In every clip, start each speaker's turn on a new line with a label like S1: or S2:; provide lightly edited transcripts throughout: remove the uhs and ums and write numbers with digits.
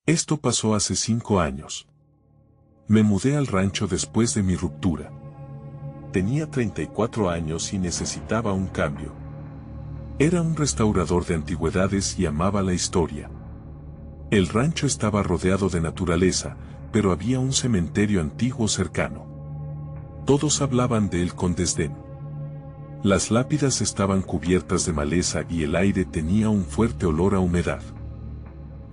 S1: Esto pasó hace 5 años. Me mudé al rancho después de mi ruptura. Tenía 34 años y necesitaba un cambio. Era un restaurador de antigüedades y amaba la historia. El rancho estaba rodeado de naturaleza, pero había un cementerio antiguo cercano. Todos hablaban de él con desdén. Las lápidas estaban cubiertas de maleza y el aire tenía un fuerte olor a humedad.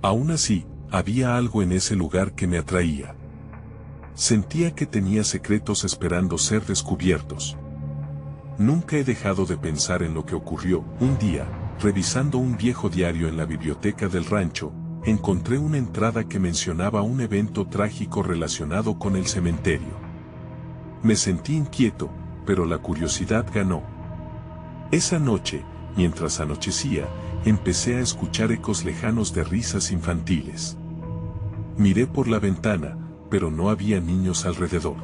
S1: Aún así, había algo en ese lugar que me atraía. Sentía que tenía secretos esperando ser descubiertos. Nunca he dejado de pensar en lo que ocurrió. Un día, revisando un viejo diario en la biblioteca del rancho, encontré una entrada que mencionaba un evento trágico relacionado con el cementerio. Me sentí inquieto, pero la curiosidad ganó. Esa noche, mientras anochecía, empecé a escuchar ecos lejanos de risas infantiles. Miré por la ventana, pero no había niños alrededor.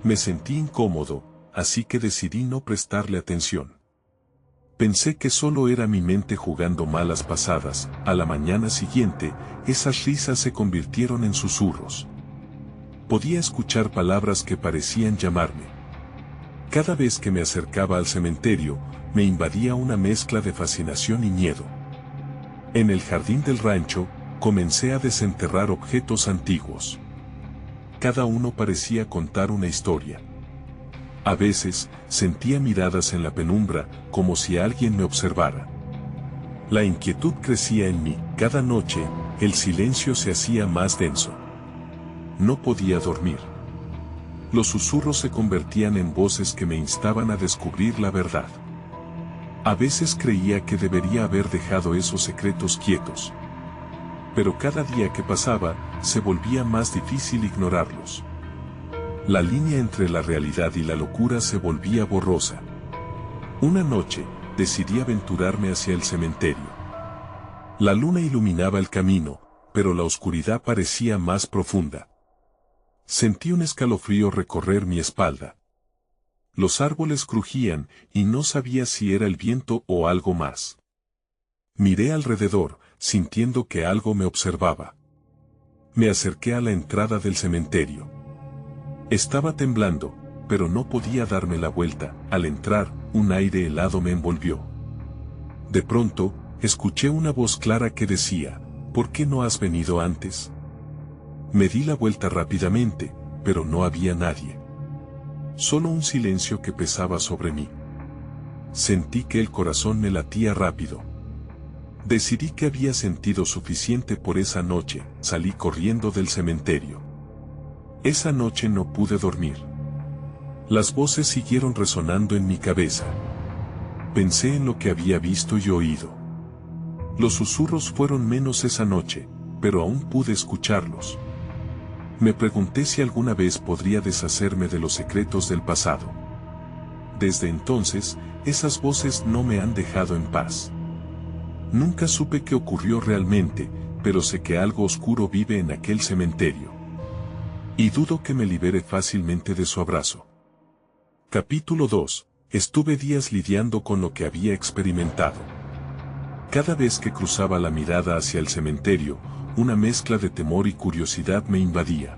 S1: Me sentí incómodo, así que decidí no prestarle atención. Pensé que solo era mi mente jugando malas pasadas. A la mañana siguiente, esas risas se convirtieron en susurros. Podía escuchar palabras que parecían llamarme. Cada vez que me acercaba al cementerio, me invadía una mezcla de fascinación y miedo. En el jardín del rancho, comencé a desenterrar objetos antiguos. Cada uno parecía contar una historia. A veces, sentía miradas en la penumbra, como si alguien me observara. La inquietud crecía en mí. Cada noche, el silencio se hacía más denso. No podía dormir. Los susurros se convertían en voces que me instaban a descubrir la verdad. A veces creía que debería haber dejado esos secretos quietos. Pero cada día que pasaba, se volvía más difícil ignorarlos. La línea entre la realidad y la locura se volvía borrosa. Una noche, decidí aventurarme hacia el cementerio. La luna iluminaba el camino, pero la oscuridad parecía más profunda. Sentí un escalofrío recorrer mi espalda. Los árboles crujían, y no sabía si era el viento o algo más. Miré alrededor, sintiendo que algo me observaba. Me acerqué a la entrada del cementerio. Estaba temblando, pero no podía darme la vuelta. Al entrar, un aire helado me envolvió. De pronto, escuché una voz clara que decía, ¿por qué no has venido antes? Me di la vuelta rápidamente, pero no había nadie. Solo un silencio que pesaba sobre mí. Sentí que el corazón me latía rápido. Decidí que había sentido suficiente por esa noche. Salí corriendo del cementerio. Esa noche no pude dormir. Las voces siguieron resonando en mi cabeza. Pensé en lo que había visto y oído. Los susurros fueron menos esa noche, pero aún pude escucharlos. Me pregunté si alguna vez podría deshacerme de los secretos del pasado. Desde entonces, esas voces no me han dejado en paz. Nunca supe qué ocurrió realmente, pero sé que algo oscuro vive en aquel cementerio. Y dudo que me libere fácilmente de su abrazo. Capítulo 2. Estuve días lidiando con lo que había experimentado. Cada vez que cruzaba la mirada hacia el cementerio, una mezcla de temor y curiosidad me invadía.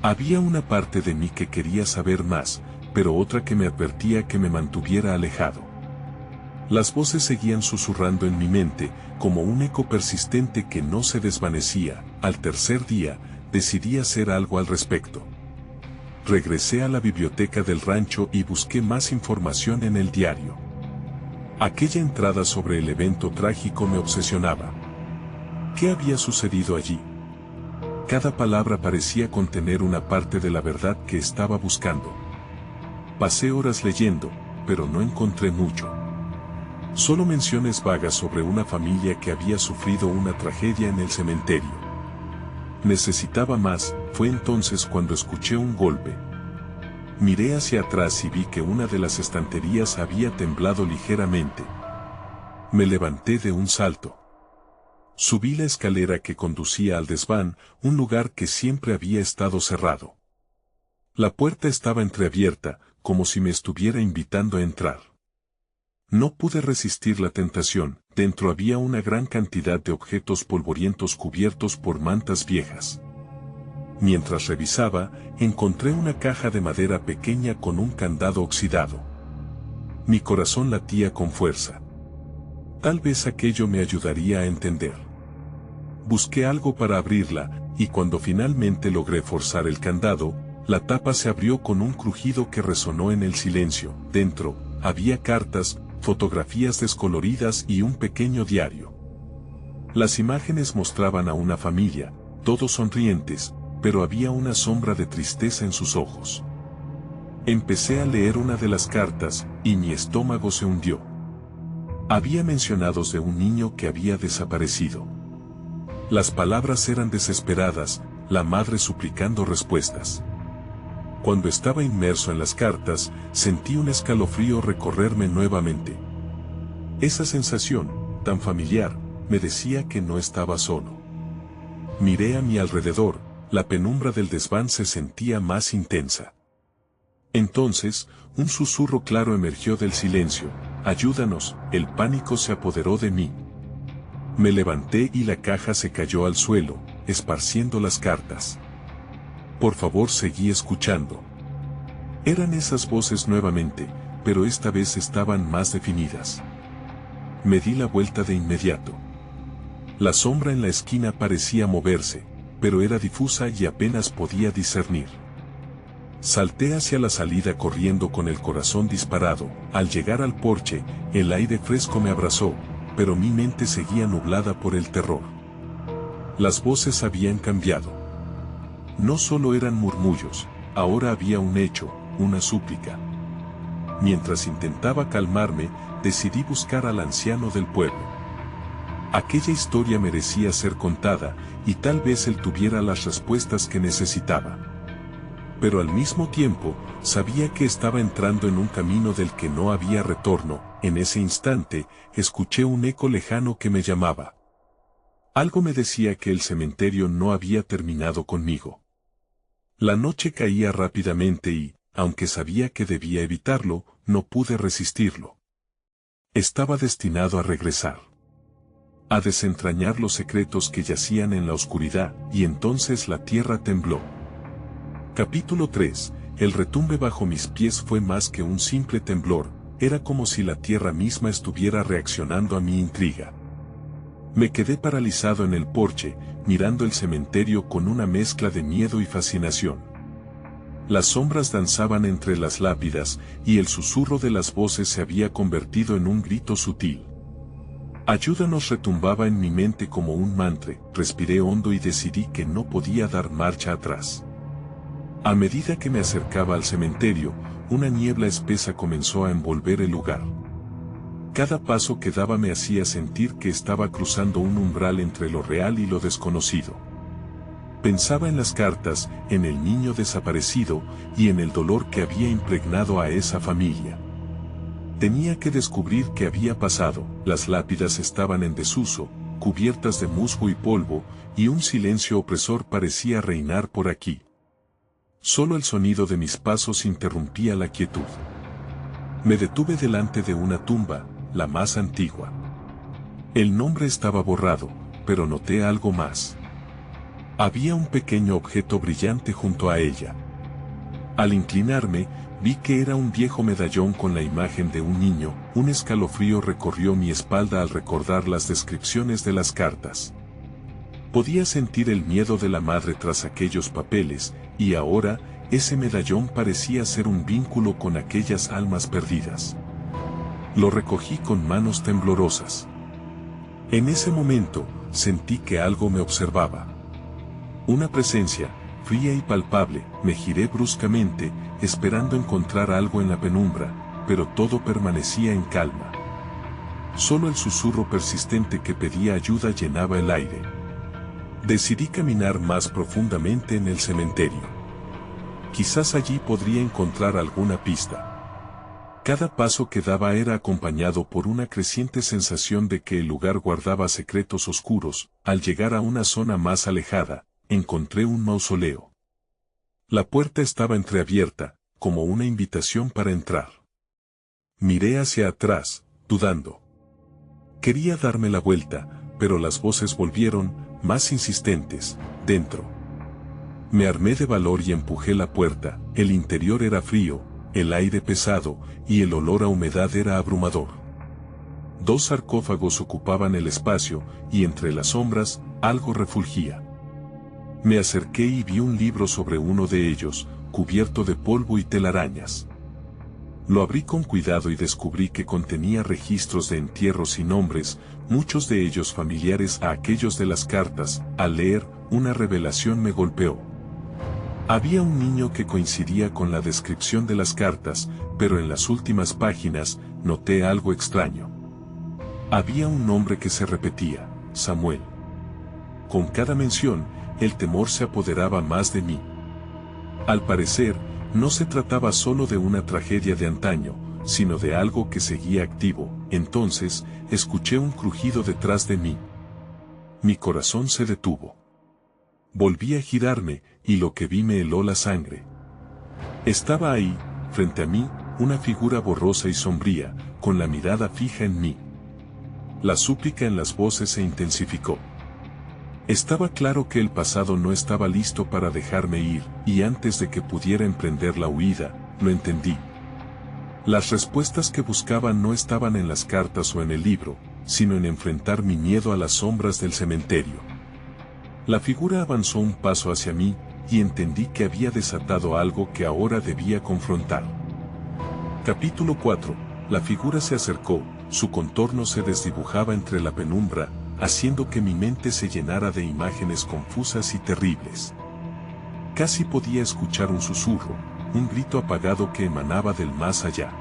S1: Había una parte de mí que quería saber más, pero otra que me advertía que me mantuviera alejado. Las voces seguían susurrando en mi mente, como un eco persistente que no se desvanecía. Al tercer día, decidí hacer algo al respecto. Regresé a la biblioteca del rancho y busqué más información en el diario. Aquella entrada sobre el evento trágico me obsesionaba. ¿Qué había sucedido allí? Cada palabra parecía contener una parte de la verdad que estaba buscando. Pasé horas leyendo, pero no encontré mucho. Solo menciones vagas sobre una familia que había sufrido una tragedia en el cementerio. Necesitaba más. Fue entonces cuando escuché un golpe. Miré hacia atrás y vi que una de las estanterías había temblado ligeramente. Me levanté de un salto. Subí la escalera que conducía al desván, un lugar que siempre había estado cerrado. La puerta estaba entreabierta, como si me estuviera invitando a entrar. No pude resistir la tentación. Dentro había una gran cantidad de objetos polvorientos cubiertos por mantas viejas. Mientras revisaba, encontré una caja de madera pequeña con un candado oxidado. Mi corazón latía con fuerza. Tal vez aquello me ayudaría a entender. Busqué algo para abrirla, y cuando finalmente logré forzar el candado, la tapa se abrió con un crujido que resonó en el silencio. Dentro, había cartas, fotografías descoloridas y un pequeño diario. Las imágenes mostraban a una familia, todos sonrientes, pero había una sombra de tristeza en sus ojos. Empecé a leer una de las cartas, y mi estómago se hundió. Había mencionados de un niño que había desaparecido. Las palabras eran desesperadas, la madre suplicando respuestas. Cuando estaba inmerso en las cartas, sentí un escalofrío recorrerme nuevamente. Esa sensación, tan familiar, me decía que no estaba solo. Miré a mi alrededor, la penumbra del desván se sentía más intensa. Entonces, un susurro claro emergió del silencio: «Ayúdanos». El pánico se apoderó de mí. Me levanté y la caja se cayó al suelo, esparciendo las cartas. Por favor, seguí escuchando. Eran esas voces nuevamente, pero esta vez estaban más definidas. Me di la vuelta de inmediato. La sombra en la esquina parecía moverse, pero era difusa y apenas podía discernir. Salté hacia la salida corriendo con el corazón disparado. Al llegar al porche, el aire fresco me abrazó, pero mi mente seguía nublada por el terror. Las voces habían cambiado. No solo eran murmullos, ahora había un hecho, una súplica. Mientras intentaba calmarme, decidí buscar al anciano del pueblo. Aquella historia merecía ser contada, y tal vez él tuviera las respuestas que necesitaba. Pero al mismo tiempo, sabía que estaba entrando en un camino del que no había retorno. En ese instante, escuché un eco lejano que me llamaba. Algo me decía que el cementerio no había terminado conmigo. La noche caía rápidamente y, aunque sabía que debía evitarlo, no pude resistirlo. Estaba destinado a regresar. A desentrañar los secretos que yacían en la oscuridad, y entonces la tierra tembló. Capítulo 3. El retumbe bajo mis pies fue más que un simple temblor, era como si la tierra misma estuviera reaccionando a mi intriga. Me quedé paralizado en el porche, mirando el cementerio con una mezcla de miedo y fascinación. Las sombras danzaban entre las lápidas, y el susurro de las voces se había convertido en un grito sutil. Ayúdanos retumbaba en mi mente como un mantra. Respiré hondo y decidí que no podía dar marcha atrás. A medida que me acercaba al cementerio, una niebla espesa comenzó a envolver el lugar. Cada paso que daba me hacía sentir que estaba cruzando un umbral entre lo real y lo desconocido. Pensaba en las cartas, en el niño desaparecido, y en el dolor que había impregnado a esa familia. Tenía que descubrir qué había pasado. Las lápidas estaban en desuso, cubiertas de musgo y polvo, y un silencio opresor parecía reinar por aquí. Solo el sonido de mis pasos interrumpía la quietud. Me detuve delante de una tumba, la más antigua. El nombre estaba borrado, pero noté algo más. Había un pequeño objeto brillante junto a ella. Al inclinarme, vi que era un viejo medallón con la imagen de un niño. Un escalofrío recorrió mi espalda al recordar las descripciones de las cartas. Podía sentir el miedo de la madre tras aquellos papeles, y ahora, ese medallón parecía ser un vínculo con aquellas almas perdidas. Lo recogí con manos temblorosas. En ese momento, sentí que algo me observaba. Una presencia, fría y palpable. Me giré bruscamente, esperando encontrar algo en la penumbra, pero todo permanecía en calma. Solo el susurro persistente que pedía ayuda llenaba el aire. Decidí caminar más profundamente en el cementerio. Quizás allí podría encontrar alguna pista. Cada paso que daba era acompañado por una creciente sensación de que el lugar guardaba secretos oscuros. Al llegar a una zona más alejada, encontré un mausoleo. La puerta estaba entreabierta, como una invitación para entrar. Miré hacia atrás, dudando. Quería darme la vuelta, pero las voces volvieron, más insistentes, dentro. Me armé de valor y empujé la puerta. El interior era frío, el aire pesado, y el olor a humedad era abrumador. 2 sarcófagos ocupaban el espacio, y entre las sombras, algo refulgía. Me acerqué y vi un libro sobre uno de ellos, cubierto de polvo y telarañas. Lo abrí con cuidado y descubrí que contenía registros de entierros y nombres, muchos de ellos familiares a aquellos de las cartas. Al leer, una revelación me golpeó. Había un niño que coincidía con la descripción de las cartas, pero en las últimas páginas, noté algo extraño. Había un nombre que se repetía, Samuel. Con cada mención, el temor se apoderaba más de mí. Al parecer, no se trataba solo de una tragedia de antaño, sino de algo que seguía activo. Entonces, escuché un crujido detrás de mí. Mi corazón se detuvo. Volví a girarme, y lo que vi me heló la sangre. Estaba ahí, frente a mí, una figura borrosa y sombría, con la mirada fija en mí. La súplica en las voces se intensificó. Estaba claro que el pasado no estaba listo para dejarme ir, y antes de que pudiera emprender la huida, lo entendí. Las respuestas que buscaba no estaban en las cartas o en el libro, sino en enfrentar mi miedo a las sombras del cementerio. La figura avanzó un paso hacia mí, y entendí que había desatado algo que ahora debía confrontar. Capítulo 4. La figura se acercó, su contorno se desdibujaba entre la penumbra, haciendo que mi mente se llenara de imágenes confusas y terribles. Casi podía escuchar un susurro, un grito apagado que emanaba del más allá.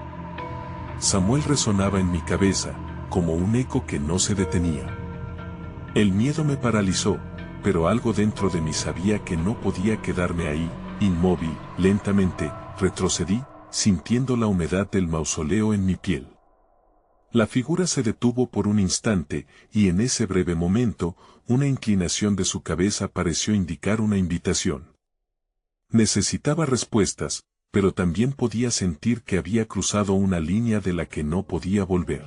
S1: Samuel resonaba en mi cabeza, como un eco que no se detenía. El miedo me paralizó, pero algo dentro de mí sabía que no podía quedarme ahí, inmóvil. Lentamente, retrocedí, sintiendo la humedad del mausoleo en mi piel. La figura se detuvo por un instante, y en ese breve momento, una inclinación de su cabeza pareció indicar una invitación. Necesitaba respuestas, pero también podía sentir que había cruzado una línea de la que no podía volver.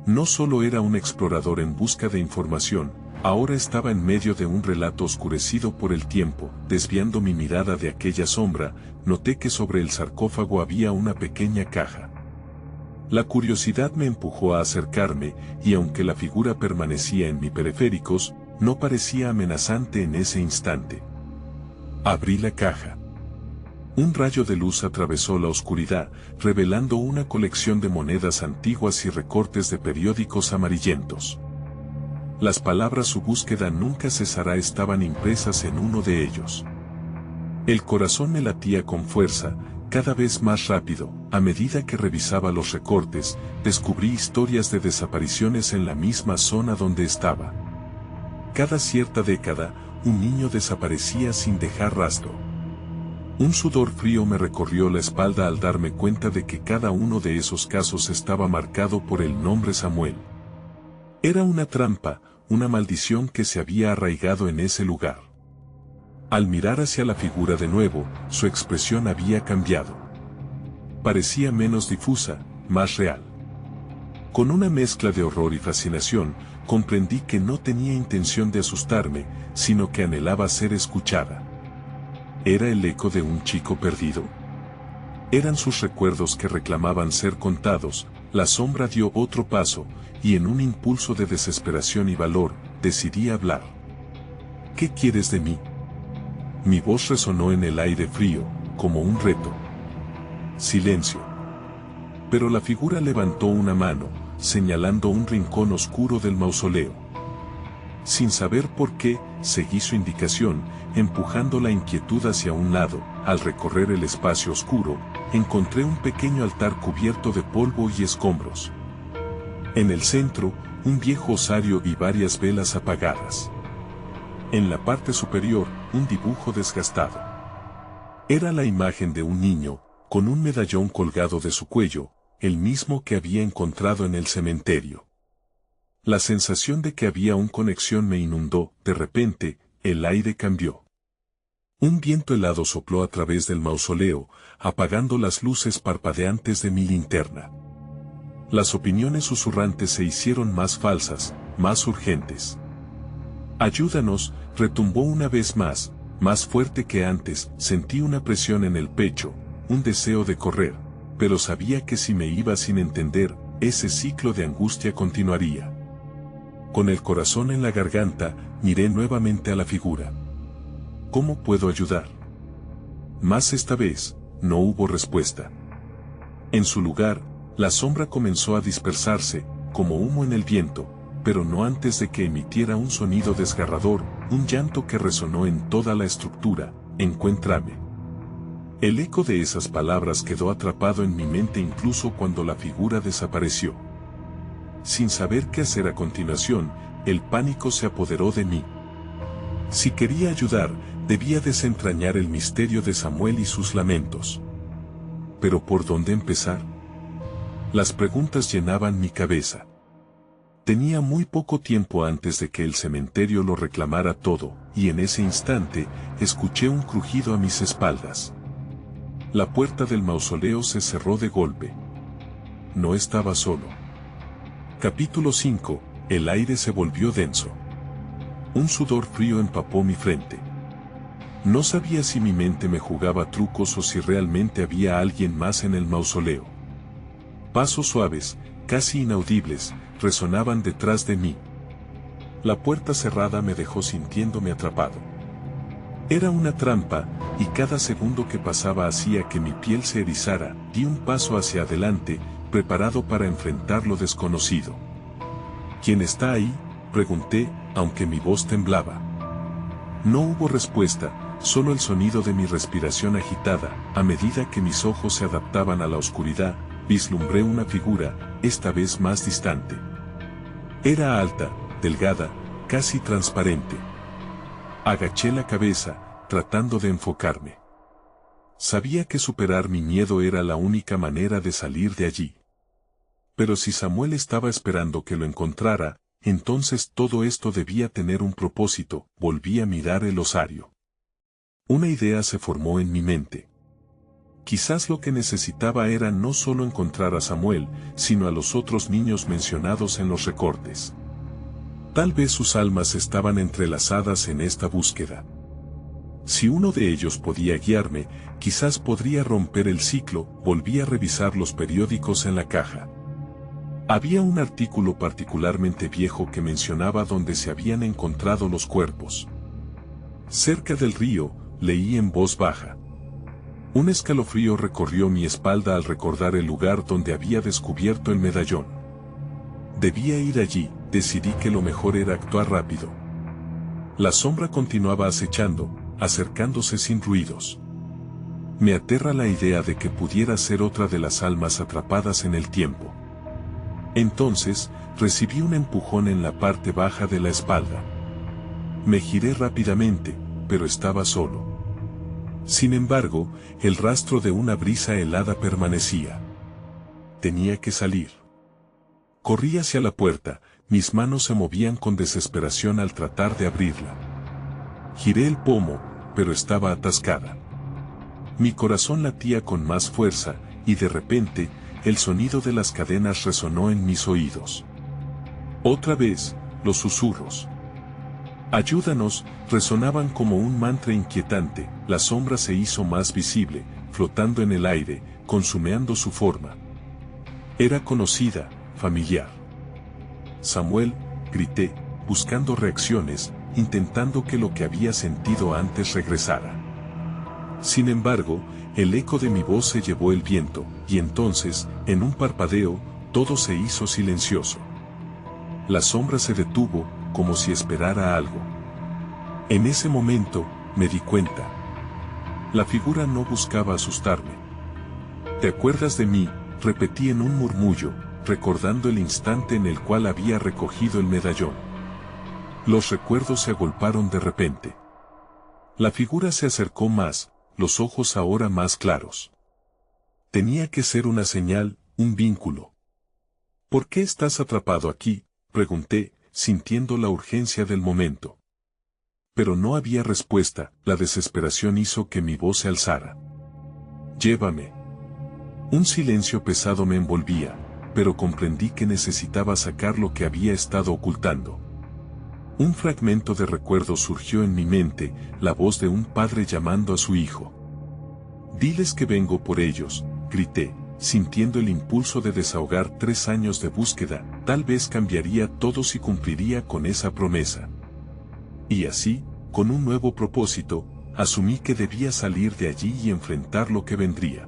S1: No solo era un explorador en busca de información, ahora estaba en medio de un relato oscurecido por el tiempo. Desviando mi mirada de aquella sombra, noté que sobre el sarcófago había una pequeña caja. La curiosidad me empujó a acercarme, y aunque la figura permanecía en mis periféricos, no parecía amenazante en ese instante. Abrí la caja. Un rayo de luz atravesó la oscuridad, revelando una colección de monedas antiguas y recortes de periódicos amarillentos. Las palabras "su búsqueda nunca cesará" estaban impresas en uno de ellos. El corazón me latía con fuerza, cada vez más rápido. A medida que revisaba los recortes, descubrí historias de desapariciones en la misma zona donde estaba. Cada cierta década, un niño desaparecía sin dejar rastro. Un sudor frío me recorrió la espalda al darme cuenta de que cada uno de esos casos estaba marcado por el nombre Samuel. Era una trampa, una maldición que se había arraigado en ese lugar. Al mirar hacia la figura de nuevo, su expresión había cambiado. Parecía menos difusa, más real. Con una mezcla de horror y fascinación, comprendí que no tenía intención de asustarme, sino que anhelaba ser escuchada. ¿Era el eco de un chico perdido? Eran sus recuerdos que reclamaban ser contados. La sombra dio otro paso, y en un impulso de desesperación y valor, decidí hablar. ¿Qué quieres de mí? Mi voz resonó en el aire frío, como un reto. Silencio. Pero la figura levantó una mano, señalando un rincón oscuro del mausoleo. Sin saber por qué, seguí su indicación, empujando la inquietud hacia un lado. Al recorrer el espacio oscuro, encontré un pequeño altar cubierto de polvo y escombros. En el centro, un viejo osario y varias velas apagadas. En la parte superior, un dibujo desgastado. Era la imagen de un niño, con un medallón colgado de su cuello, el mismo que había encontrado en el cementerio. La sensación de que había una conexión me inundó. De repente, el aire cambió. Un viento helado sopló a través del mausoleo, apagando las luces parpadeantes de mi linterna. Las opiniones susurrantes se hicieron más falsas, más urgentes. «Ayúdanos», retumbó una vez más fuerte que antes. Sentí una presión en el pecho, un deseo de correr, pero sabía que si me iba sin entender, ese ciclo de angustia continuaría. Con el corazón en la garganta, miré nuevamente a la figura. «¿Cómo puedo ayudar?». Mas esta vez, no hubo respuesta. En su lugar, la sombra comenzó a dispersarse, como humo en el viento, pero no antes de que emitiera un sonido desgarrador, un llanto que resonó en toda la estructura: «Encuéntrame». El eco de esas palabras quedó atrapado en mi mente incluso cuando la figura desapareció. Sin saber qué hacer a continuación, el pánico se apoderó de mí. Si quería ayudar, debía desentrañar el misterio de Samuel y sus lamentos. ¿Pero por dónde empezar? Las preguntas llenaban mi cabeza. Tenía muy poco tiempo antes de que el cementerio lo reclamara todo, y en ese instante, escuché un crujido a mis espaldas. La puerta del mausoleo se cerró de golpe. No estaba solo. Capítulo 5. El aire se volvió denso. Un sudor frío empapó mi frente. No sabía si mi mente me jugaba trucos o si realmente había alguien más en el mausoleo. Pasos suaves, casi inaudibles, resonaban detrás de mí. La puerta cerrada me dejó sintiéndome atrapado. Era una trampa, y cada segundo que pasaba hacía que mi piel se erizara. Di un paso hacia adelante, preparado para enfrentar lo desconocido. «¿Quién está ahí?», pregunté, aunque mi voz temblaba. No hubo respuesta, solo el sonido de mi respiración agitada. A medida que mis ojos se adaptaban a la oscuridad, vislumbré una figura, esta vez más distante. Era alta, delgada, casi transparente. Agaché la cabeza, tratando de enfocarme. Sabía que superar mi miedo era la única manera de salir de allí. Pero si Samuel estaba esperando que lo encontrara, entonces todo esto debía tener un propósito. Volví a mirar el osario. Una idea se formó en mi mente. Quizás lo que necesitaba era no solo encontrar a Samuel, sino a los otros niños mencionados en los recortes. Tal vez sus almas estaban entrelazadas en esta búsqueda. Si uno de ellos podía guiarme, quizás podría romper el ciclo. Volví a revisar los periódicos en la caja. Había un artículo particularmente viejo que mencionaba dónde se habían encontrado los cuerpos. «Cerca del río», leí en voz baja. Un escalofrío recorrió mi espalda al recordar el lugar donde había descubierto el medallón. Debía ir allí. Decidí que lo mejor era actuar rápido. La sombra continuaba acechando, acercándose sin ruidos. Me aterra la idea de que pudiera ser otra de las almas atrapadas en el tiempo. Entonces, recibí un empujón en la parte baja de la espalda. Me giré rápidamente, pero estaba solo. Sin embargo, el rastro de una brisa helada permanecía. Tenía que salir. Corrí hacia la puerta, mis manos se movían con desesperación al tratar de abrirla. Giré el pomo, pero estaba atascada. Mi corazón latía con más fuerza, y de repente, el sonido de las cadenas resonó en mis oídos. Otra vez, los susurros. «Ayúdanos», resonaban como un mantra inquietante. La sombra se hizo más visible, flotando en el aire, consumeando su forma. Era conocida, familiar. «Samuel», grité, buscando reacciones, intentando que lo que había sentido antes regresara. Sin embargo, el eco de mi voz se llevó el viento, y entonces, en un parpadeo, todo se hizo silencioso. La sombra se detuvo, como si esperara algo. En ese momento, me di cuenta. La figura no buscaba asustarme. «¿Te acuerdas de mí?», repetí en un murmullo, recordando el instante en el cual había recogido el medallón. Los recuerdos se agolparon de repente. La figura se acercó más, los ojos ahora más claros. Tenía que ser una señal, un vínculo. «¿Por qué estás atrapado aquí?», pregunté, sintiendo la urgencia del momento. Pero no había respuesta. La desesperación hizo que mi voz se alzara. «Llévame». Un silencio pesado me envolvía, pero comprendí que necesitaba sacar lo que había estado ocultando. Un fragmento de recuerdo surgió en mi mente, la voz de un padre llamando a su hijo. «Diles que vengo por ellos», grité, sintiendo el impulso de desahogar 3 años de búsqueda. Tal vez cambiaría todo si cumpliría con esa promesa. Y así, con un nuevo propósito, asumí que debía salir de allí y enfrentar lo que vendría.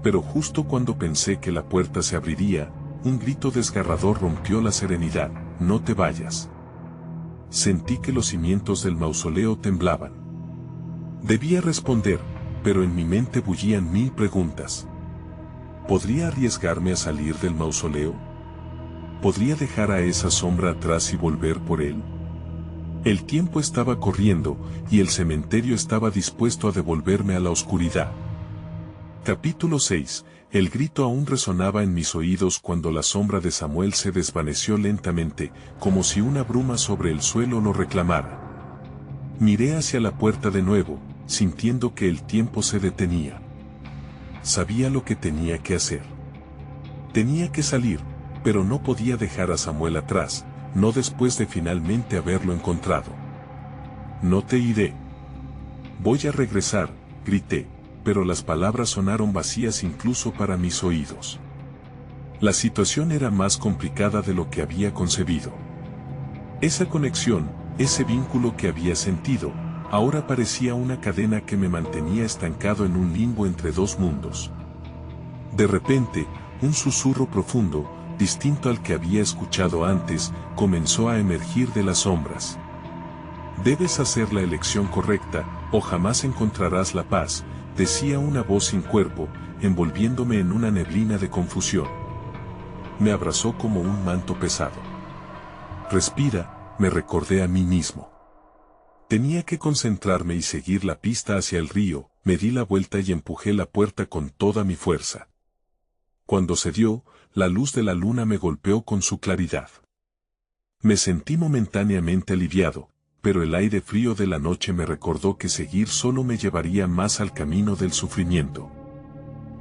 S1: Pero justo cuando pensé que la puerta se abriría, un grito desgarrador rompió la serenidad: «No te vayas». Sentí que los cimientos del mausoleo temblaban. Debía responder, pero en mi mente bullían 1000 preguntas. ¿Podría arriesgarme a salir del mausoleo? ¿Podría dejar a esa sombra atrás y volver por él? El tiempo estaba corriendo, y el cementerio estaba dispuesto a devolverme a la oscuridad. Capítulo 6. El grito aún resonaba en mis oídos cuando la sombra de Samuel se desvaneció lentamente, como si una bruma sobre el suelo lo reclamara. Miré hacia la puerta de nuevo, sintiendo que el tiempo se detenía. Sabía lo que tenía que hacer. Tenía que salir, pero no podía dejar a Samuel atrás, no después de finalmente haberlo encontrado. «No te iré. Voy a regresar», grité, pero las palabras sonaron vacías incluso para mis oídos. La situación era más complicada de lo que había concebido. Esa conexión, ese vínculo que había sentido, ahora parecía una cadena que me mantenía estancado en un limbo entre 2 mundos. De repente, un susurro profundo, distinto al que había escuchado antes, comenzó a emergir de las sombras. «Debes hacer la elección correcta, o jamás encontrarás la paz», decía una voz sin cuerpo, envolviéndome en una neblina de confusión. Me abrazó como un manto pesado. «Respira», me recordé a mí mismo. Tenía que concentrarme y seguir la pista hacia el río. Me di la vuelta y empujé la puerta con toda mi fuerza. Cuando se dio, la luz de la luna me golpeó con su claridad. Me sentí momentáneamente aliviado, pero el aire frío de la noche me recordó que seguir solo me llevaría más al camino del sufrimiento.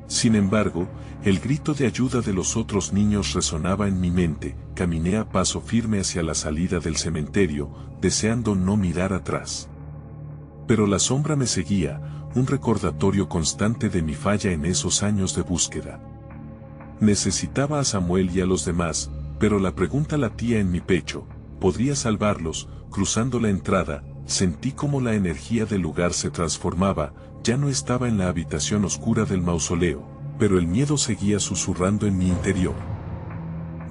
S1: Sin embargo, el grito de ayuda de los otros niños resonaba en mi mente. Caminé a paso firme hacia la salida del cementerio, deseando no mirar atrás. Pero la sombra me seguía, un recordatorio constante de mi falla en esos años de búsqueda. Necesitaba a Samuel y a los demás, pero la pregunta latía en mi pecho: ¿podría salvarlos? Cruzando la entrada, sentí como la energía del lugar se transformaba. Ya no estaba en la habitación oscura del mausoleo, pero el miedo seguía susurrando en mi interior.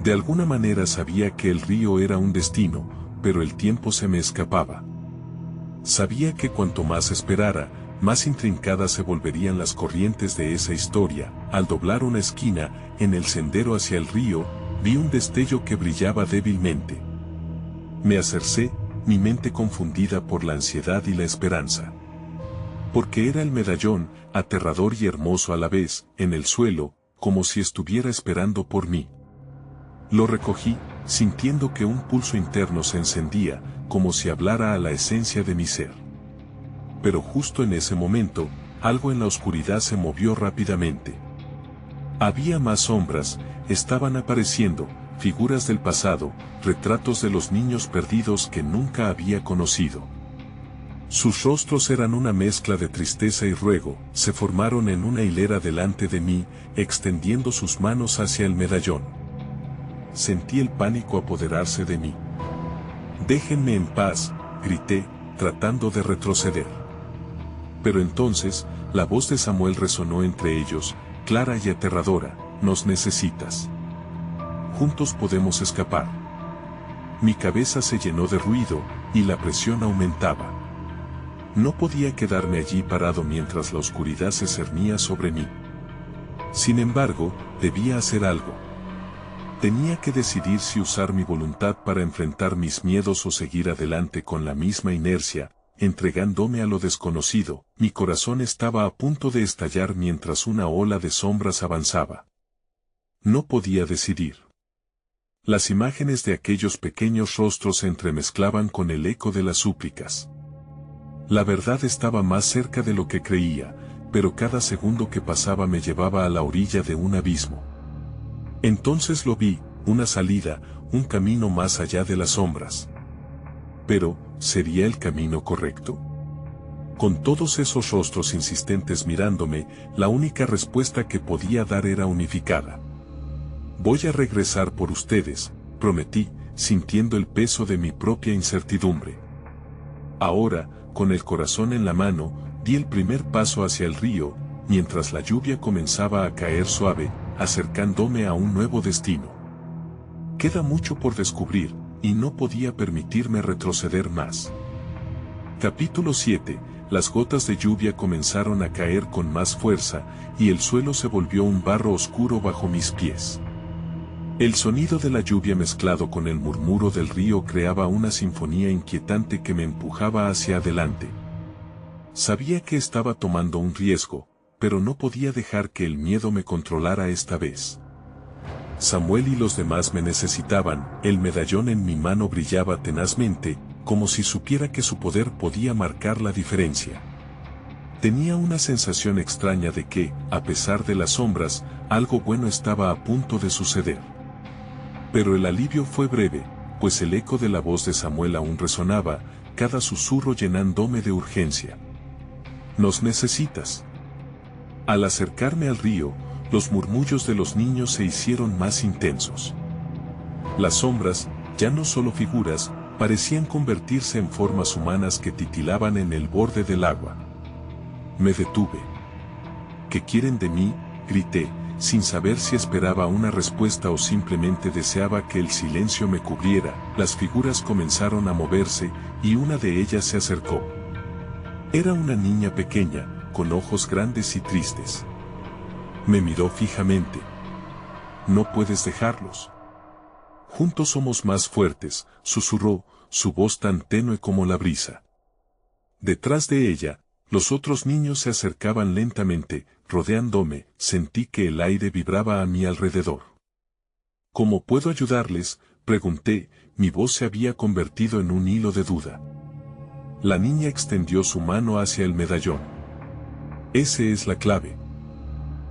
S1: De alguna manera sabía que el río era un destino, pero el tiempo se me escapaba. Sabía que cuanto más esperara, más intrincadas se volverían las corrientes de esa historia. Al doblar una esquina, en el sendero hacia el río, vi un destello que brillaba débilmente. Me acercé, mi mente confundida por la ansiedad y la esperanza. Porque era el medallón, aterrador y hermoso a la vez, en el suelo, como si estuviera esperando por mí. Lo recogí, sintiendo que un pulso interno se encendía, como si hablara a la esencia de mi ser. Pero justo en ese momento, algo en la oscuridad se movió rápidamente. Había más sombras, estaban apareciendo, figuras del pasado, retratos de los niños perdidos que nunca había conocido. Sus rostros eran una mezcla de tristeza y ruego. Se formaron en una hilera delante de mí, extendiendo sus manos hacia el medallón. Sentí el pánico apoderarse de mí. «Déjenme en paz», grité, tratando de retroceder. Pero entonces, la voz de Samuel resonó entre ellos, clara y aterradora: «Nos necesitas. Juntos podemos escapar». Mi cabeza se llenó de ruido, y la presión aumentaba. No podía quedarme allí parado mientras la oscuridad se cernía sobre mí. Sin embargo, debía hacer algo. Tenía que decidir si usar mi voluntad para enfrentar mis miedos o seguir adelante con la misma inercia, entregándome a lo desconocido. Mi corazón estaba a punto de estallar mientras una ola de sombras avanzaba. No podía decidir. Las imágenes de aquellos pequeños rostros se entremezclaban con el eco de las súplicas. La verdad estaba más cerca de lo que creía, pero cada segundo que pasaba me llevaba a la orilla de un abismo. Entonces lo vi, una salida, un camino más allá de las sombras. Pero, ¿sería el camino correcto? Con todos esos rostros insistentes mirándome, la única respuesta que podía dar era unificada. Voy a regresar por ustedes, prometí, sintiendo el peso de mi propia incertidumbre. Ahora, con el corazón en la mano, di el primer paso hacia el río, mientras la lluvia comenzaba a caer suave, acercándome a un nuevo destino. Queda mucho por descubrir, y no podía permitirme retroceder más. Capítulo 7. Las gotas de lluvia comenzaron a caer con más fuerza, y el suelo se volvió un barro oscuro bajo mis pies. El sonido de la lluvia mezclado con el murmuro del río creaba una sinfonía inquietante que me empujaba hacia adelante. Sabía que estaba tomando un riesgo, pero no podía dejar que el miedo me controlara esta vez. Samuel y los demás me necesitaban, el medallón en mi mano brillaba tenazmente, como si supiera que su poder podía marcar la diferencia. Tenía una sensación extraña de que, a pesar de las sombras, algo bueno estaba a punto de suceder. Pero el alivio fue breve, pues el eco de la voz de Samuel aún resonaba, cada susurro llenándome de urgencia. «Nos necesitas». Al acercarme al río, los murmullos de los niños se hicieron más intensos. Las sombras, ya no solo figuras, parecían convertirse en formas humanas que titilaban en el borde del agua. Me detuve. «¿Qué quieren de mí?», grité, sin saber si esperaba una respuesta o simplemente deseaba que el silencio me cubriera. Las figuras comenzaron a moverse, y una de ellas se acercó. Era una niña pequeña, con ojos grandes y tristes. Me miró fijamente. «No puedes dejarlos. Juntos somos más fuertes», susurró, su voz tan tenue como la brisa. Detrás de ella, los otros niños se acercaban lentamente, rodeándome, sentí que el aire vibraba a mi alrededor. «¿Cómo puedo ayudarles?», pregunté, mi voz se había convertido en un hilo de duda. La niña extendió su mano hacia el medallón. «Ese es la clave.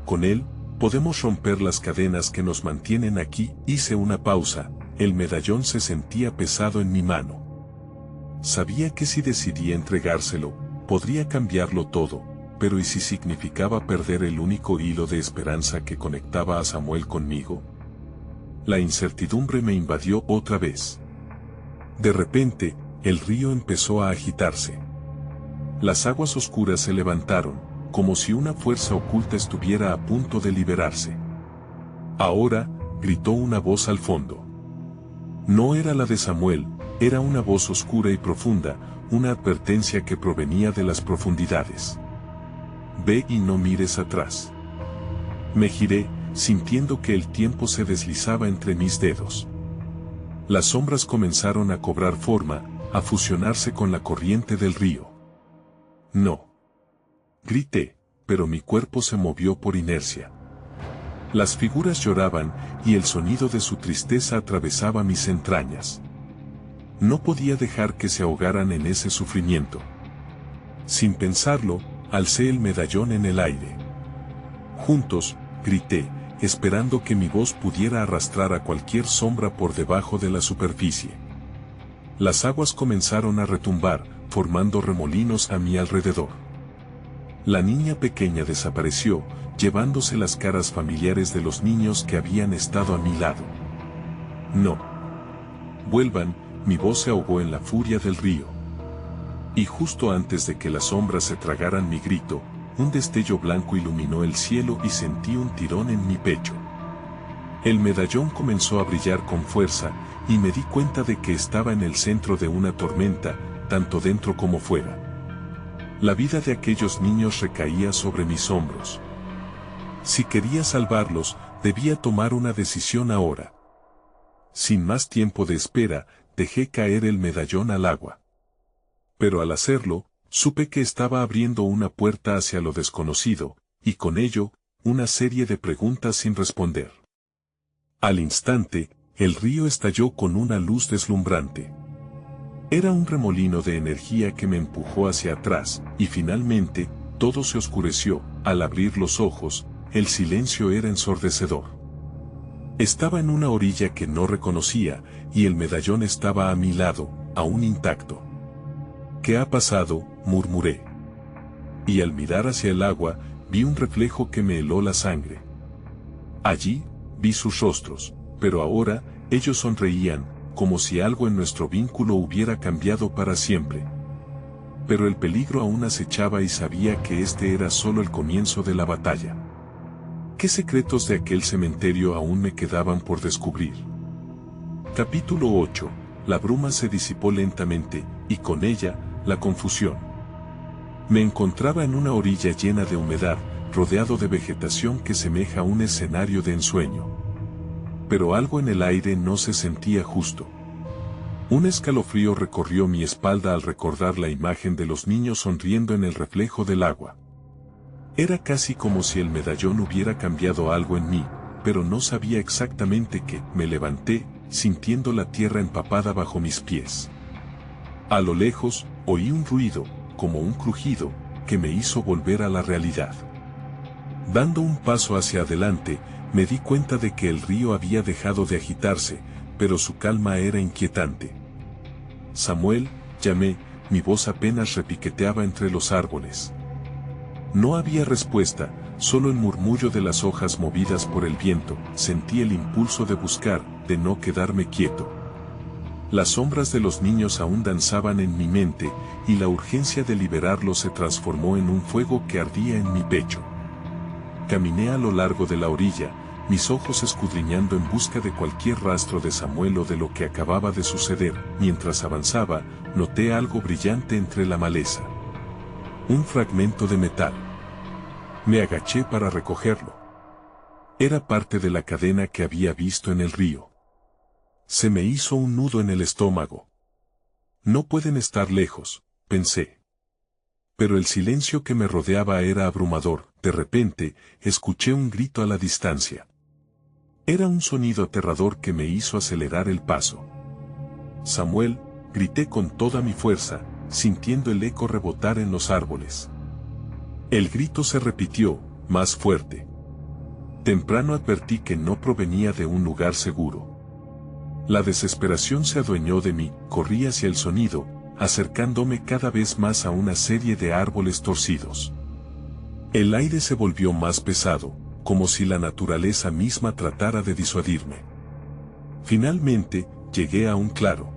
S1: Con él, podemos romper las cadenas que nos mantienen aquí». Hice una pausa, el medallón se sentía pesado en mi mano. Sabía que si decidía entregárselo, podría cambiarlo todo, pero ¿y si significaba perder el único hilo de esperanza que conectaba a Samuel conmigo? La incertidumbre me invadió otra vez. De repente, el río empezó a agitarse. Las aguas oscuras se levantaron, como si una fuerza oculta estuviera a punto de liberarse. «Ahora», gritó una voz al fondo. No era la de Samuel, era una voz oscura y profunda, una advertencia que provenía de las profundidades. «Ve y no mires atrás». Me giré, sintiendo que el tiempo se deslizaba entre mis dedos. Las sombras comenzaron a cobrar forma, a fusionarse con la corriente del río. «No». Grité, pero mi cuerpo se movió por inercia. Las figuras lloraban, y el sonido de su tristeza atravesaba mis entrañas. No podía dejar que se ahogaran en ese sufrimiento. Sin pensarlo, alcé el medallón en el aire. «Juntos», grité, esperando que mi voz pudiera arrastrar a cualquier sombra por debajo de la superficie. Las aguas comenzaron a retumbar, formando remolinos a mi alrededor. La niña pequeña desapareció, llevándose las caras familiares de los niños que habían estado a mi lado. «No. Vuelvan», mi voz se ahogó en la furia del río. Y justo antes de que las sombras se tragaran mi grito, un destello blanco iluminó el cielo y sentí un tirón en mi pecho. El medallón comenzó a brillar con fuerza, y me di cuenta de que estaba en el centro de una tormenta, tanto dentro como fuera. La vida de aquellos niños recaía sobre mis hombros. Si quería salvarlos, debía tomar una decisión ahora. Sin más tiempo de espera, dejé caer el medallón al agua. Pero al hacerlo, supe que estaba abriendo una puerta hacia lo desconocido, y con ello, una serie de preguntas sin responder. Al instante, el río estalló con una luz deslumbrante. Era un remolino de energía que me empujó hacia atrás, y finalmente, todo se oscureció. Al abrir los ojos, el silencio era ensordecedor. Estaba en una orilla que no reconocía, y el medallón estaba a mi lado, aún intacto. ¿Qué ha pasado?, murmuré. Y al mirar hacia el agua, vi un reflejo que me heló la sangre. Allí, vi sus rostros, pero ahora, ellos sonreían, como si algo en nuestro vínculo hubiera cambiado para siempre. Pero el peligro aún acechaba y sabía que este era solo el comienzo de la batalla. ¿Qué secretos de aquel cementerio aún me quedaban por descubrir? Capítulo 8. La bruma se disipó lentamente, y con ella, la confusión. Me encontraba en una orilla llena de humedad, rodeado de vegetación que semeja un escenario de ensueño. Pero algo en el aire no se sentía justo. Un escalofrío recorrió mi espalda al recordar la imagen de los niños sonriendo en el reflejo del agua. Era casi como si el medallón hubiera cambiado algo en mí, pero no sabía exactamente qué. Me levanté, sintiendo la tierra empapada bajo mis pies. A lo lejos, oí un ruido, como un crujido, que me hizo volver a la realidad. Dando un paso hacia adelante, me di cuenta de que el río había dejado de agitarse, pero su calma era inquietante. Samuel, llamé, mi voz apenas repiqueteaba entre los árboles. No había respuesta, solo el murmullo de las hojas movidas por el viento. Sentí el impulso de buscar, de no quedarme quieto. Las sombras de los niños aún danzaban en mi mente, y la urgencia de liberarlos se transformó en un fuego que ardía en mi pecho. Caminé a lo largo de la orilla, mis ojos escudriñando en busca de cualquier rastro de Samuel o de lo que acababa de suceder. Mientras avanzaba, noté algo brillante entre la maleza. Un fragmento de metal. Me agaché para recogerlo. Era parte de la cadena que había visto en el río. Se me hizo un nudo en el estómago. No pueden estar lejos, pensé. Pero el silencio que me rodeaba era abrumador. De repente, escuché un grito a la distancia. Era un sonido aterrador que me hizo acelerar el paso. Samuel, grité con toda mi fuerza, sintiendo el eco rebotar en los árboles. El grito se repitió, más fuerte. Temprano advertí que no provenía de un lugar seguro. La desesperación se adueñó de mí, corrí hacia el sonido, acercándome cada vez más a una serie de árboles torcidos. El aire se volvió más pesado, como si la naturaleza misma tratara de disuadirme. Finalmente, llegué a un claro.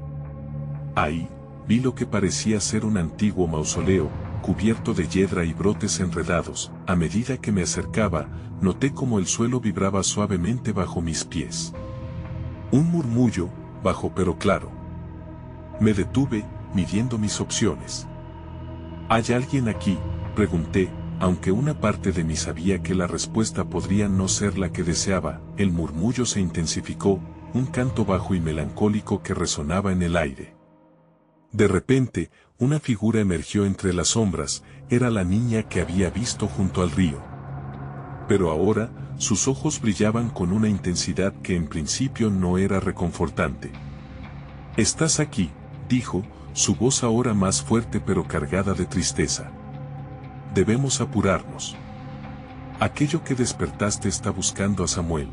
S1: Ahí, vi lo que parecía ser un antiguo mausoleo, cubierto de hiedra y brotes enredados. A medida que me acercaba, noté como el suelo vibraba suavemente bajo mis pies. Un murmullo, bajo pero claro. Me detuve, midiendo mis opciones. ¿Hay alguien aquí?, pregunté, aunque una parte de mí sabía que la respuesta podría no ser la que deseaba. El murmullo se intensificó, un canto bajo y melancólico que resonaba en el aire. De repente, una figura emergió entre las sombras. Era la niña que había visto junto al río. Pero ahora, sus ojos brillaban con una intensidad que en principio no era reconfortante. «Estás aquí», dijo, su voz ahora más fuerte pero cargada de tristeza. «Debemos apurarnos. Aquello que despertaste está buscando a Samuel».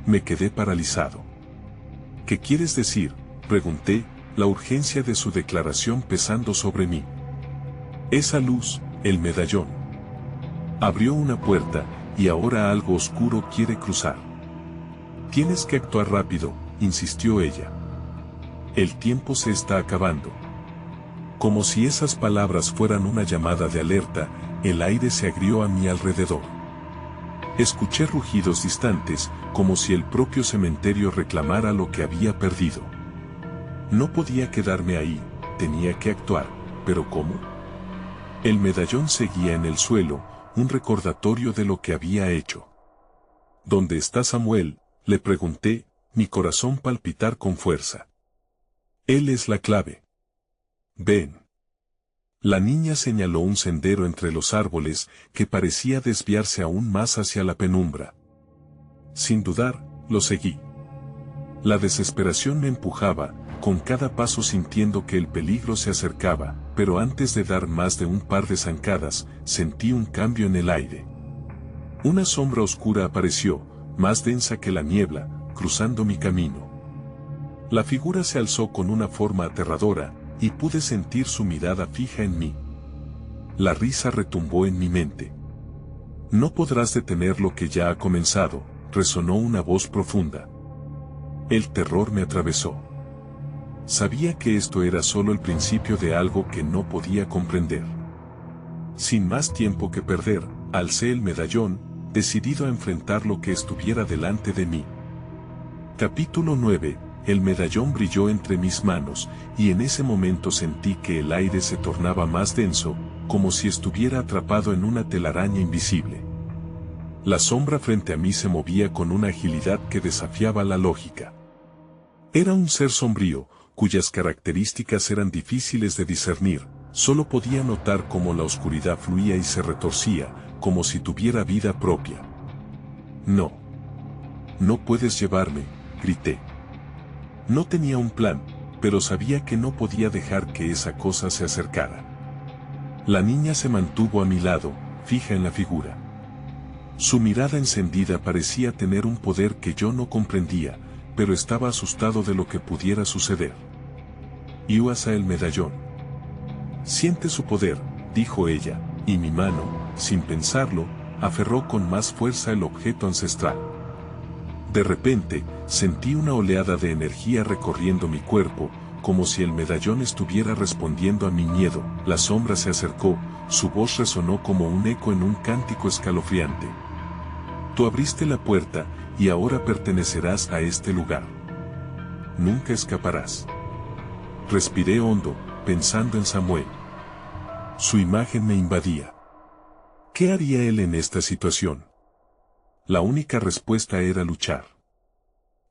S1: Me quedé paralizado. «¿Qué quieres decir?», pregunté, la urgencia de su declaración pesando sobre mí. «Esa luz, el medallón. Abrió una puerta, y ahora algo oscuro quiere cruzar. Tienes que actuar rápido», insistió ella. «El tiempo se está acabando». Como si esas palabras fueran una llamada de alerta, el aire se agrió a mi alrededor. Escuché rugidos distantes, como si el propio cementerio reclamara lo que había perdido. No podía quedarme ahí, tenía que actuar, pero ¿cómo? El medallón seguía en el suelo, un recordatorio de lo que había hecho. ¿Dónde está Samuel?, le pregunté, mi corazón palpitar con fuerza. Él es la clave. Ven. La niña señaló un sendero entre los árboles que parecía desviarse aún más hacia la penumbra. Sin dudar, lo seguí. La desesperación me empujaba, con cada paso sintiendo que el peligro se acercaba, pero antes de dar más de un par de zancadas, sentí un cambio en el aire. Una sombra oscura apareció, más densa que la niebla, cruzando mi camino. La figura se alzó con una forma aterradora, y pude sentir su mirada fija en mí. La risa retumbó en mi mente. No podrás detener lo que ya ha comenzado, resonó una voz profunda. El terror me atravesó. Sabía que esto era solo el principio de algo que no podía comprender. Sin más tiempo que perder, alcé el medallón, decidido a enfrentar lo que estuviera delante de mí. Capítulo 9. El medallón brilló entre mis manos, y en ese momento sentí que el aire se tornaba más denso, como si estuviera atrapado en una telaraña invisible. La sombra frente a mí se movía con una agilidad que desafiaba la lógica. Era un ser sombrío, cuyas características eran difíciles de discernir. Solo podía notar cómo la oscuridad fluía y se retorcía, como si tuviera vida propia. No. No puedes llevarme, grité. No tenía un plan, pero sabía que no podía dejar que esa cosa se acercara. La niña se mantuvo a mi lado, fija en la figura. Su mirada encendida parecía tener un poder que yo no comprendía, pero estaba asustado de lo que pudiera suceder. Iwasa el medallón. Siente su poder, dijo ella, y mi mano, sin pensarlo, aferró con más fuerza el objeto ancestral. De repente, sentí una oleada de energía recorriendo mi cuerpo, como si el medallón estuviera respondiendo a mi miedo. La sombra se acercó, su voz resonó como un eco en un cántico escalofriante. Tú abriste la puerta, y ahora pertenecerás a este lugar. Nunca escaparás. Respiré hondo, pensando en Samuel. Su imagen me invadía. ¿Qué haría él en esta situación? La única respuesta era luchar.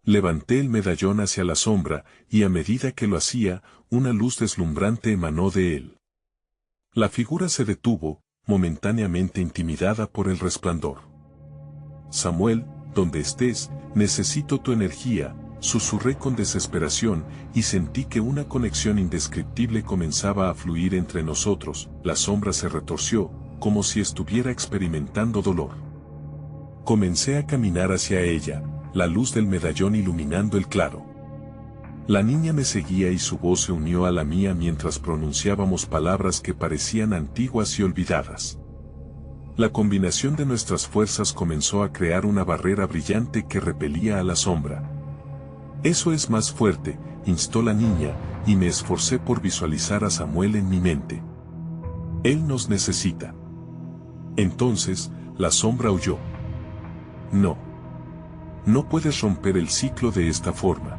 S1: Levanté el medallón hacia la sombra, y a medida que lo hacía, una luz deslumbrante emanó de él. La figura se detuvo, momentáneamente intimidada por el resplandor. Samuel, donde estés, necesito tu energía, susurré con desesperación, y sentí que una conexión indescriptible comenzaba a fluir entre nosotros. La sombra se retorció, como si estuviera experimentando dolor. Comencé a caminar hacia ella, la luz del medallón iluminando el claro. La niña me seguía y su voz se unió a la mía mientras pronunciábamos palabras que parecían antiguas y olvidadas. La combinación de nuestras fuerzas comenzó a crear una barrera brillante que repelía a la sombra. Eso es más fuerte, instó la niña, y me esforcé por visualizar a Samuel en mi mente. Él nos necesita. Entonces, la sombra huyó. No. No puedes romper el ciclo de esta forma.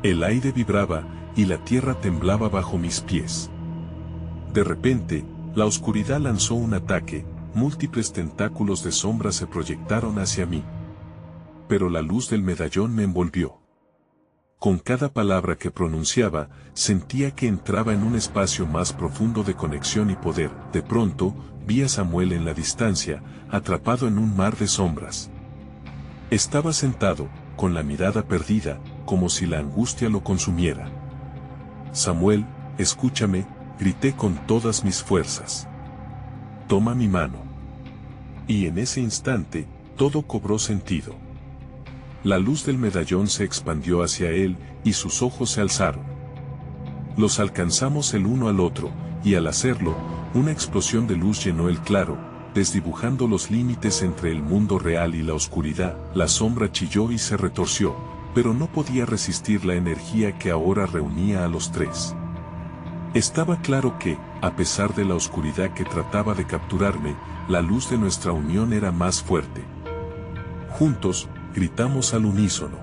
S1: El aire vibraba, y la tierra temblaba bajo mis pies. De repente, la oscuridad lanzó un ataque, múltiples tentáculos de sombra se proyectaron hacia mí. Pero la luz del medallón me envolvió. Con cada palabra que pronunciaba, sentía que entraba en un espacio más profundo de conexión y poder. De pronto, vi a Samuel en la distancia, atrapado en un mar de sombras. Estaba sentado, con la mirada perdida, como si la angustia lo consumiera. Samuel, escúchame, grité con todas mis fuerzas. Toma mi mano. Y en ese instante, todo cobró sentido. La luz del medallón se expandió hacia él, y sus ojos se alzaron. Los alcanzamos el uno al otro, y al hacerlo, una explosión de luz llenó el claro, desdibujando los límites entre el mundo real y la oscuridad. La sombra chilló y se retorció, pero no podía resistir la energía que ahora reunía a los tres. Estaba claro que, a pesar de la oscuridad que trataba de capturarme, la luz de nuestra unión era más fuerte. Juntos, gritamos al unísono.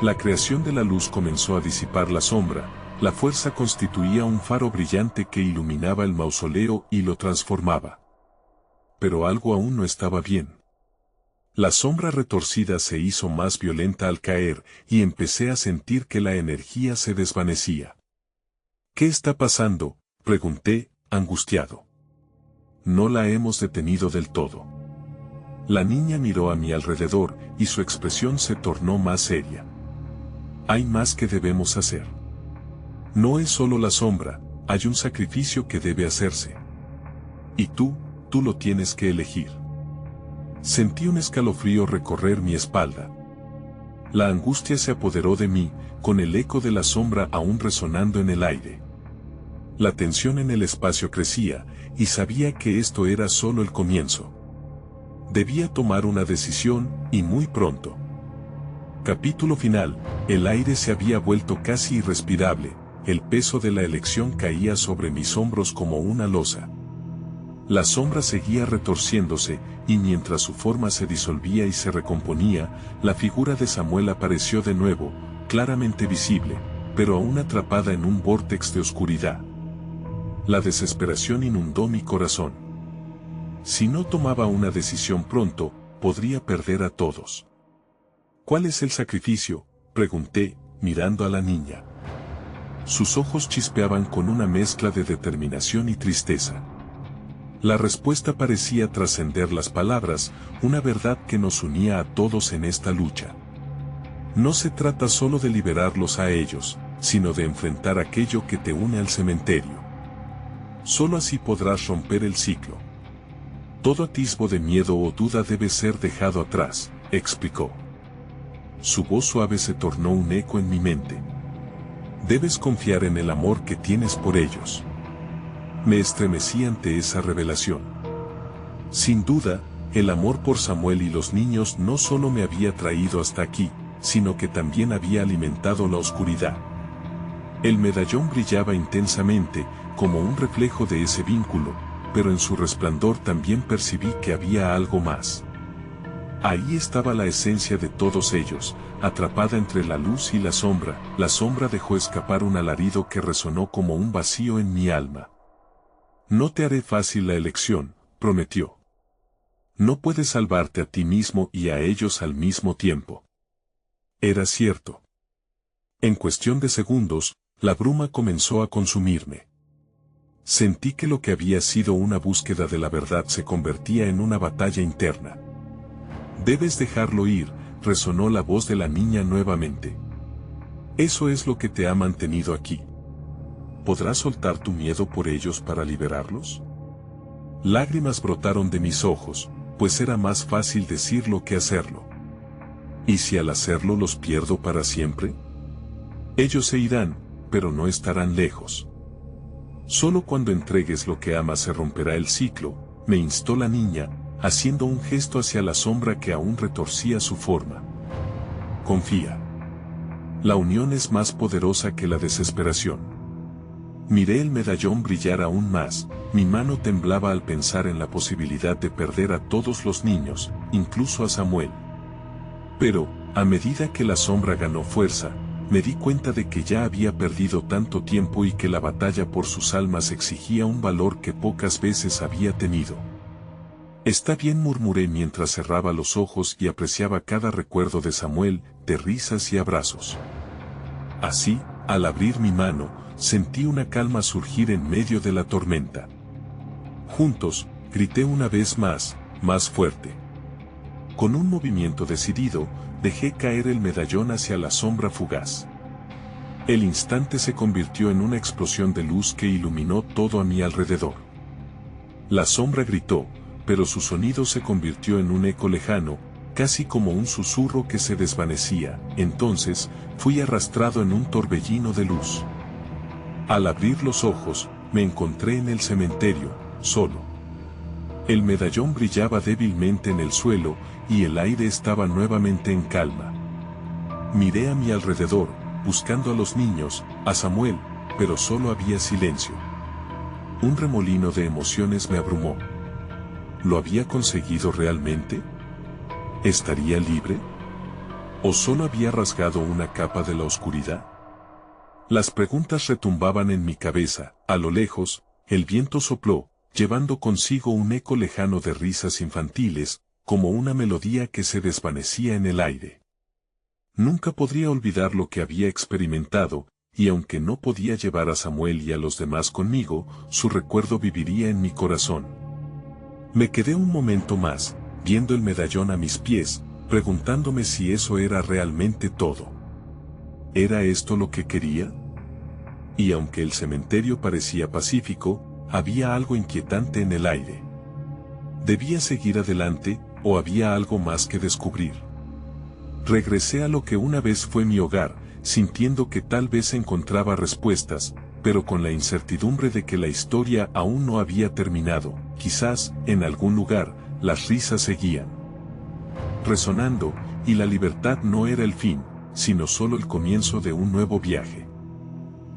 S1: La creación de la luz comenzó a disipar la sombra. La fuerza constituía un faro brillante que iluminaba el mausoleo y lo transformaba. Pero algo aún no estaba bien. La sombra retorcida se hizo más violenta al caer, y empecé a sentir que la energía se desvanecía. ¿Qué está pasando?, pregunté, angustiado. No la hemos detenido del todo. La niña miró a mi alrededor, y su expresión se tornó más seria. Hay más que debemos hacer. No es solo la sombra, hay un sacrificio que debe hacerse. Y tú lo tienes que elegir. Sentí un escalofrío recorrer mi espalda. La angustia se apoderó de mí, con el eco de la sombra aún resonando en el aire. La tensión en el espacio crecía, y sabía que esto era solo el comienzo. Debía tomar una decisión, y muy pronto. Capítulo final. El aire se había vuelto casi irrespirable, el peso de la elección caía sobre mis hombros como una losa. La sombra seguía retorciéndose, y mientras su forma se disolvía y se recomponía, la figura de Samuel apareció de nuevo, claramente visible, pero aún atrapada en un vórtex de oscuridad. La desesperación inundó mi corazón. Si no tomaba una decisión pronto, podría perder a todos. ¿Cuál es el sacrificio?, pregunté, mirando a la niña. Sus ojos chispeaban con una mezcla de determinación y tristeza. La respuesta parecía trascender las palabras, una verdad que nos unía a todos en esta lucha. No se trata solo de liberarlos a ellos, sino de enfrentar aquello que te une al cementerio. Solo así podrás romper el ciclo. Todo atisbo de miedo o duda debe ser dejado atrás, explicó. Su voz suave se tornó un eco en mi mente. Debes confiar en el amor que tienes por ellos. Me estremecí ante esa revelación. Sin duda, el amor por Samuel y los niños no solo me había traído hasta aquí, sino que también había alimentado la oscuridad. El medallón brillaba intensamente, como un reflejo de ese vínculo, pero en su resplandor también percibí que había algo más. Ahí estaba la esencia de todos ellos, atrapada entre la luz y la sombra dejó escapar un alarido que resonó como un vacío en mi alma. No te haré fácil la elección, prometió. No puedes salvarte a ti mismo y a ellos al mismo tiempo. Era cierto. En cuestión de segundos, la bruma comenzó a consumirme. Sentí que lo que había sido una búsqueda de la verdad se convertía en una batalla interna. Debes dejarlo ir, resonó la voz de la niña nuevamente. Eso es lo que te ha mantenido aquí. ¿Podrás soltar tu miedo por ellos para liberarlos? Lágrimas brotaron de mis ojos, pues era más fácil decirlo que hacerlo. ¿Y si al hacerlo los pierdo para siempre? Ellos se irán, pero no estarán lejos. Solo cuando entregues lo que amas se romperá el ciclo, me instó la niña, haciendo un gesto hacia la sombra que aún retorcía su forma. Confía. La unión es más poderosa que la desesperación. Miré el medallón brillar aún más, mi mano temblaba al pensar en la posibilidad de perder a todos los niños, incluso a Samuel. Pero, a medida que la sombra ganó fuerza, me di cuenta de que ya había perdido tanto tiempo y que la batalla por sus almas exigía un valor que pocas veces había tenido. Está bien, murmuré mientras cerraba los ojos y apreciaba cada recuerdo de Samuel, de risas y abrazos. Así, al abrir mi mano, sentí una calma surgir en medio de la tormenta. Juntos, grité una vez más, más fuerte. Con un movimiento decidido, dejé caer el medallón hacia la sombra fugaz. El instante se convirtió en una explosión de luz que iluminó todo a mi alrededor. La sombra gritó, pero su sonido se convirtió en un eco lejano, casi como un susurro que se desvanecía. Entonces, fui arrastrado en un torbellino de luz. Al abrir los ojos, me encontré en el cementerio, solo. El medallón brillaba débilmente en el suelo, y el aire estaba nuevamente en calma. Miré a mi alrededor, buscando a los niños, a Samuel, pero solo había silencio. Un remolino de emociones me abrumó. ¿Lo había conseguido realmente? ¿Estaría libre? ¿O solo había rasgado una capa de la oscuridad? Las preguntas retumbaban en mi cabeza. A lo lejos, el viento sopló, llevando consigo un eco lejano de risas infantiles, como una melodía que se desvanecía en el aire. Nunca podría olvidar lo que había experimentado, y aunque no podía llevar a Samuel y a los demás conmigo, su recuerdo viviría en mi corazón. Me quedé un momento más, viendo el medallón a mis pies, preguntándome si eso era realmente todo. ¿Era esto lo que quería? Y aunque el cementerio parecía pacífico, había algo inquietante en el aire. Debía seguir adelante, o había algo más que descubrir. Regresé a lo que una vez fue mi hogar, sintiendo que tal vez encontraba respuestas, pero con la incertidumbre de que la historia aún no había terminado. Quizás, en algún lugar, las risas seguían resonando, y la libertad no era el fin, sino solo el comienzo de un nuevo viaje.